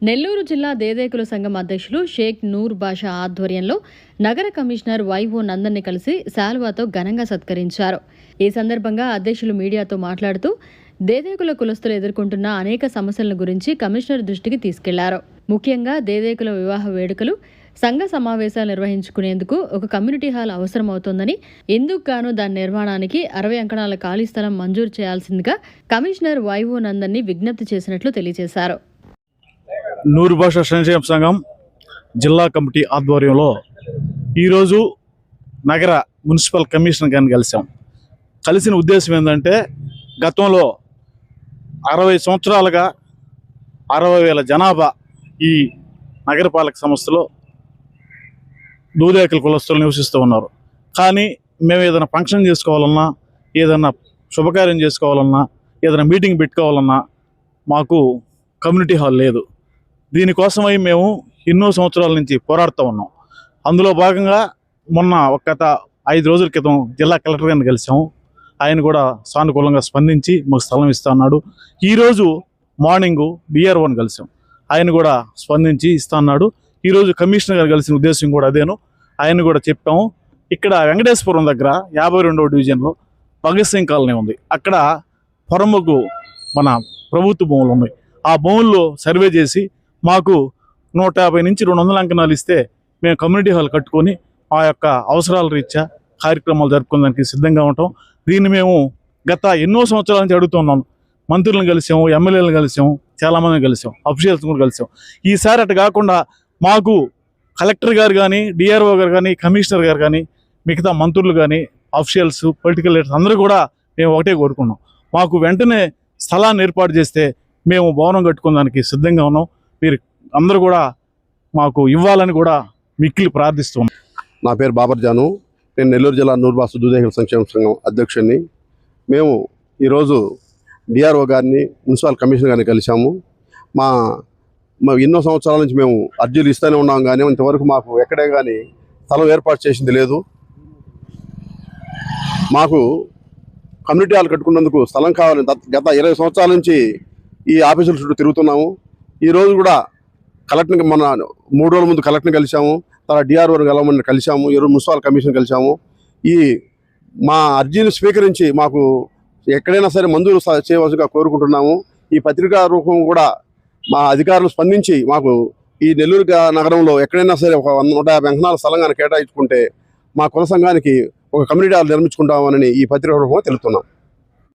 నెల్లూరు జిల్లా దేదేకుల సంఘం అధ్యక్షులు షేక్ నూర్ బాషా ఆధ్వర్యంలో నగర కమిషనర్ వైఓ నందన్ని కలిసి శాల్వాతో ఘనంగా సత్కరించారు. ఈ సందర్భంగా అధ్యక్షులు మీడియాతో మాట్లాడుతూ దేదేకుల కులస్తులు ఎదుర్కొంటున్న అనేక సమస్యల గురించి కమిషనర్ దృష్టికి తీసుకెళ్లారు. ముఖ్యంగా దేదేకుల వివాహ వేడుకలు, సంఘ సమావేశాలు నిర్వహించుకునేందుకు ఒక కమ్యూనిటీ హాల్ అవసరమవుతోందని, ఇందుకు గాను దాని నిర్మాణానికి 60 అంకణాల ఖాళీ స్థలం మంజూరు చేయాల్సిందిగా కమిషనర్ వైఓ నందన్ని విజ్ఞప్తి చేసినట్లు తెలియజేశారు. నూరు భాషా సంక్షేమ సంఘం జిల్లా కమిటీ ఆధ్వర్యంలో ఈరోజు నగర మున్సిపల్ కమిషనర్ గారిని కలిసిన ఉద్దేశం ఏంటంటే, గతంలో 60 సంవత్సరాలుగా 60,000 జనాభా ఈ నగరపాలక సంస్థలో దూదేకుల కులస్తులు నివసిస్తూ ఉన్నారు. కానీ మేము ఏదైనా ఫంక్షన్ చేసుకోవాలన్నా, ఏదైనా శుభకార్యం చేసుకోవాలన్నా, ఏదైనా మీటింగ్ పెట్టుకోవాలన్నా మాకు కమ్యూనిటీ హాల్ లేదు. దీనికోసమై మేము ఎన్నో సంవత్సరాల నుంచి పోరాడుతూ ఉన్నాం. అందులో భాగంగా మొన్న గత 5 రోజుల క్రితం జిల్లా కలెక్టర్ గారిని కలిసాము. ఆయన కూడా సానుకూలంగా స్పందించి మాకు స్థలం ఇస్తా అన్నాడు. ఈరోజు మార్నింగు BROని కలిసాం. ఆయన కూడా స్పందించి ఇస్తా అన్నాడు. ఈరోజు కమిషనర్ గారు కలిసిన ఉద్దేశం కూడా అదేను. ఆయన కూడా చెప్పాము. ఇక్కడ వెంకటేశ్వరం దగ్గర 52వ డివిజన్లో భగత్ సింగ్ కాలనీ ఉంది. అక్కడ పొరముకు మన ప్రభుత్వ భూములు ఉన్నాయి. ఆ భూముల్లో సర్వే చేసి మాకు 150 నుంచి 200 అంకణాలు ఇస్తే మేము కమ్యూనిటీ హాల్ కట్టుకొని ఆ యొక్క అవసరాల రీత్యా కార్యక్రమాలు జరుపుకోవడానికి సిద్ధంగా ఉంటాం. దీన్ని మేము గత ఎన్నో సంవత్సరాల నుంచి అడుగుతున్నాం. మంత్రులను కలిసాము, ఎమ్మెల్యేలను కలిసాము, చాలామందిని కలిసాం, అఫీషియల్స్ కూడా కలిసాం. ఈసారి అటు కాకుండా మాకు కలెక్టర్ గారు కానీ, DRO గారు కానీ, కమిషనర్ గారు కానీ, మిగతా మంత్రులు కానీ, అఫీషియల్స్, పొలిటికల్ లీడర్స్ అందరూ కూడా మేము ఒకటే కోరుకున్నాం. మాకు వెంటనే స్థలాన్ని ఏర్పాటు చేస్తే మేము భవనం కట్టుకోవడానికి సిద్ధంగా ఉన్నాం. మీరు అందరూ కూడా మాకు ఇవ్వాలని కూడా మిక్కిలి ప్రార్థిస్తున్నాం. నా పేరు బాబర్ జాను. నేను నెల్లూరు జిల్లా నూరు భాషా దూదేకుల సంక్షేమ సంఘం అధ్యక్షుడిని. మేము ఈరోజు DRO గారిని, మున్సిపల్ కమిషనర్ గారిని కలిసాము. మా ఎన్నో సంవత్సరాల నుంచి మేము అర్జీలు ఇస్తూనే ఉన్నాం, కానీ ఇంతవరకు మాకు ఎక్కడే కానీ స్థలం ఏర్పాటు చేసింది లేదు. మాకు కమ్యూనిటీ హాల్ కట్టుకున్నందుకు స్థలం కావాలని గత 20 సంవత్సరాల నుంచి ఈ ఆఫీసుల చుట్టూ తిరుగుతున్నాము. ఈరోజు కూడా కలెక్టర్ని మన 3 రోజుల ముందు కలెక్టర్ని కలిసాము, తర్వాత DROని కలవమని కలిసాము, ఈరోజు మున్సిపల్ కమిషన్ కలిసాము. ఈ మా అర్జీని స్వీకరించి మాకు ఎక్కడైనా సరే మంజూరు చేయవలసిగా కోరుకుంటున్నాము. ఈ పత్రికా రూపం కూడా మా అధికారులు స్పందించి మాకు ఈ నెల్లూరు నగరంలో ఎక్కడైనా సరే ఒక 150 అంకణాల స్థలంగా కేటాయించుకుంటే మా కుల సంఘానికి ఒక కమ్యూనిటీ హాల్ నిర్మించుకుంటామని ఈ పత్రికా రూపంగా తెలుపుతున్నాం.